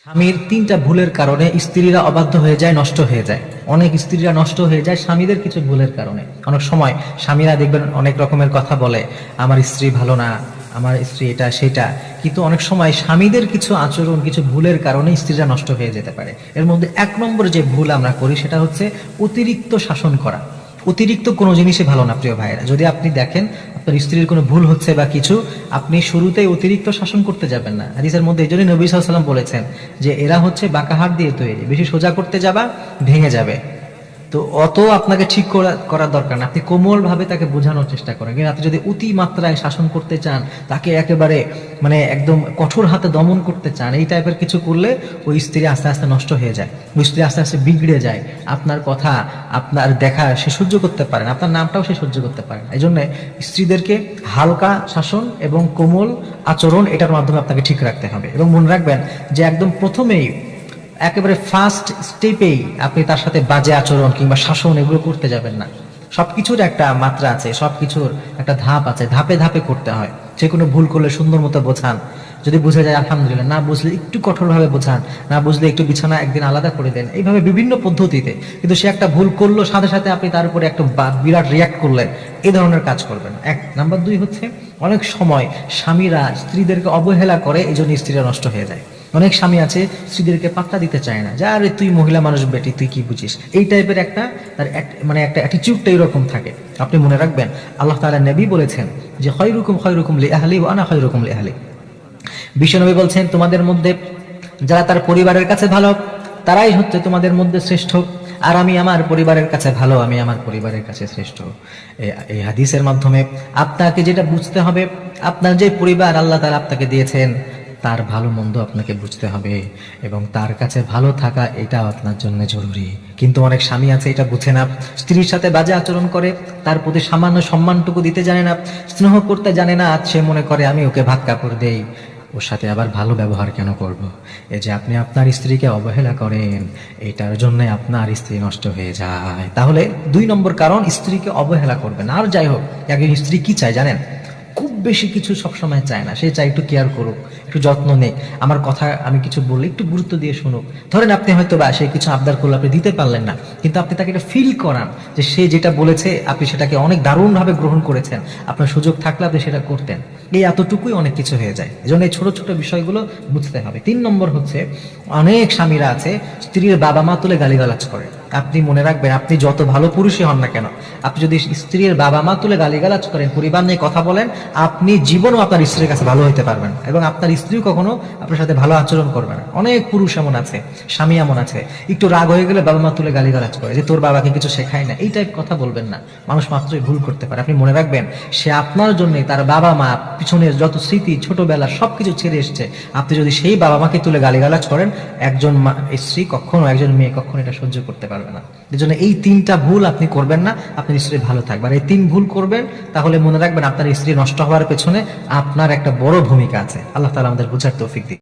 স্বামীর তিনটা ভুলের কারণে স্ত্রীরা অবাধ্য হয়ে যায়, নষ্ট হয়ে যায়। অনেক স্ত্রীরা নষ্ট হয়ে যায় স্বামীদের কিছু ভুলের কারণে। অনেক সময় স্বামীরা দেখবেন অনেক রকমের কথা বলে, আমার স্ত্রী ভালো না, আমার স্ত্রী এটা সেটা, কিন্তু অনেক সময় স্বামীদের কিছু আচরণ, কিছু ভুলের কারণে স্ত্রীরা নষ্ট হয়ে যেতে পারে। এর মধ্যে এক নম্বর যে ভুল আমরা করি সেটা হচ্ছে অতিরিক্ত শাসন করা। অতিরিক্ত কোনো জিনিসই ভালো না প্রিয় ভাইয়েরা। যদি আপনি দেখেন আপনার স্ত্রীর কোনো ভুল হচ্ছে বা কিছু, আপনি শুরুতেই অতিরিক্ত শাসন করতে যাবেন না। হাদিসের মধ্যে এই জন্যই নবী সাল্লাল্লাহু আলাইহি ওয়াসাল্লাম বলেছেন যে এরা হচ্ছে বাঁকা হাড় দিয়ে তৈরি, বেশি সোজা করতে যাবা ভেঙে যাবে। তো অত আপনাকে ঠিক করার দরকার না, আপনি কোমল ভাবে তাকে বোঝানোর চেষ্টা করেন। কিন্তু আপনি যদি অতি মাত্রায় শাসন করতে চান, তাকে একেবারে একদম কঠোর হাতে দমন করতে চান, এই টাইপের কিছু করলে ওই স্ত্রী আস্তে আস্তে নষ্ট হয়ে যায়, ওই স্ত্রী আস্তে আস্তে বিগড়ে যায়। আপনার কথা, আপনার দেখা সে সহ্য করতে পারেন, আপনার নামটাও সে সহ্য করতে পারেন। এই জন্য স্ত্রীদেরকে হালকা শাসন এবং কোমল আচরণ, এটার মাধ্যমে আপনাকে ঠিক রাখতে হবে। এবং মনে রাখবেন যে একদম প্রথমেই একেবারে ফার্স্ট স্টেপেই আপনি তার সাথে বাজে আচরণ কিংবা শাসন এগুলো করতে যাবেন না। সবকিছুর একটা মাত্রা আছে, সবকিছুর একটা ধাপ আছে, ধাপে ধাপে করতে হয়। যে কোনো ভুল করলে সুন্দর মতো বোঝান, যদি বুঝে যায় আলহামদুলিল্লাহ, না বুঝলে একটু কঠোরভাবে বোঝান, না বুঝলে একটু বিছানা একদিন আলাদা করে দেন। এইভাবে বিভিন্ন পদ্ধতিতে। কিন্তু সে একটা ভুল করলো, সাথে সাথে আপনি তার উপরে একটা বিরাট রিয়াক্ট করলেন, এই ধরনের কাজ করবেন। এক নাম্বার। দুই হচ্ছে অনেক সময় স্বামীরা স্ত্রীদেরকে অবহেলা করে, এই জন্য স্ত্রীরা নষ্ট হয়ে যায়। অনেক স্বামী আছে স্ত্রীদেরকে পাত্তা দিতে চায় না, যে আরে তুই মহিলা মানুষ বেটি, তুই কি বুঝিস, এই টাইপের একটা তার একটা অ্যাটিটিউডটা এরকম থাকে। আপনি মনে রাখবেন আল্লাহ তাআলা নবী বলেছেন যে খয়রুকুম লিআহলি ওয়া আনা খয়রুকুম লিআহলি। বিশ্বনবী বলছেন তোমাদের মধ্যে যারা তার পরিবারের কাছে ভালো, তারাই হচ্ছে তোমাদের মধ্যে শ্রেষ্ঠ, আর আমি আমার পরিবারের কাছে ভালো, আমি আমার পরিবারের কাছে শ্রেষ্ঠ। এই হাদিসের মাধ্যমে আপনাকে যেটা বুঝতে হবে, আপনার যে পরিবার আল্লাহ তাআলা আপনাকে দিয়েছেন, তার ভালো মন্দ আপনাকে বুঝতে হবে এবং তার কাছে ভালো থাকা এটাও আপনার জন্য জরুরি। কিন্তু অনেক স্বামী আছে এটা বুঝে না, স্ত্রীর সাথে বাজে আচরণ করে, তার প্রতি সামান্য সম্মানটুকু দিতে জানে না, স্নেহ করতে জানে না। আজ সে মনে করে আমি ওকে ভাত কাপড় দেই, ওর সাথে আবার ভালো ব্যবহার কেন করব। এই যে আপনি আপনার স্ত্রীকে অবহেলা করেন, এটার জন্য আপনার স্ত্রী নষ্ট হয়ে যায়। তাহলে 2 নম্বর কারণ, স্ত্রীকে অবহেলা করবেন। আর যাই হোক, একজন স্ত্রী কি চায় জানেন? খুব বেশি কিছু সবসময় চায় না, সে চায় একটু কেয়ার করুক, একটু যত্ন নেই, আমার কথা আমি কিছু বললে একটু গুরুত্ব দিয়ে শুনুক। ধরেন আপনি হয়তো বা সে কিছু আবদার করলে আপনি দিতে পারলেন না, কিন্তু আপনি তাকে এটা ফিল করান যে সে যেটা বলেছে আপনি সেটাকে অনেক দারুণভাবে গ্রহণ করেছেন, আপনার সুযোগ থাকলে আপনি সেটা করতেন। এই এতটুকুই অনেক কিছু হয়ে যায়। এজন্য এই ছোট ছোট বিষয়গুলো বুঝতে হবে। 3 নম্বর হচ্ছে অনেক স্বামীরা আছে স্ত্রীর বাবা মা তুলে গালিগালাজ করে। আপনি মনে রাখবেন, আপনি যত ভালো পুরুষই হন না কেন, আপনি যদি স্ত্রীর বাবা মা তুলে গালিগালাজ করেন, পরিবার নিয়ে কথা বলেন, আপনি জীবনও আপনার স্ত্রীর কাছে ভালো হইতে পারবেন এবং আপনার স্ত্রীও কখনো আপনার সাথে ভালো আচরণ করবে না। অনেক পুরুষ এমন আছে, স্বামী এমন আছে, একটু রাগ হয়ে গেলে বাবা মা তুলে গালিগালাজ করে যে তোর বাবাকে কিছু শেখায় না। এই টাইপ কথা বলবেন না, মানুষ মাত্রই ভুল করতে পারে। আপনি মনে রাখবেন সে আপনার জন্যই, তার বাবা মা পিছনের যত স্মৃতি ছোটবেলা সবকিছু ছেড়ে এসছে। আপনি যদি সেই বাবা মাকে তুলে গালিগালাজ করেন, একজন স্ত্রী কখনো, একজন মেয়ে কখনো এটা সহ্য করতে পারবে না। এই জন্য এই 3টা ভুল আপনি করবেন না, আপনার স্ত্রী ভালো থাকবে। আর এই 3 ভুল করবেন, তাহলে মনে রাখবেন আপনার স্ত্রী নষ্ট হওয়ার পেছনে আপনার একটা বড় ভূমিকা আছে। আল্লাহ তাআলা আমাদের বুঝার তৌফিক দিন।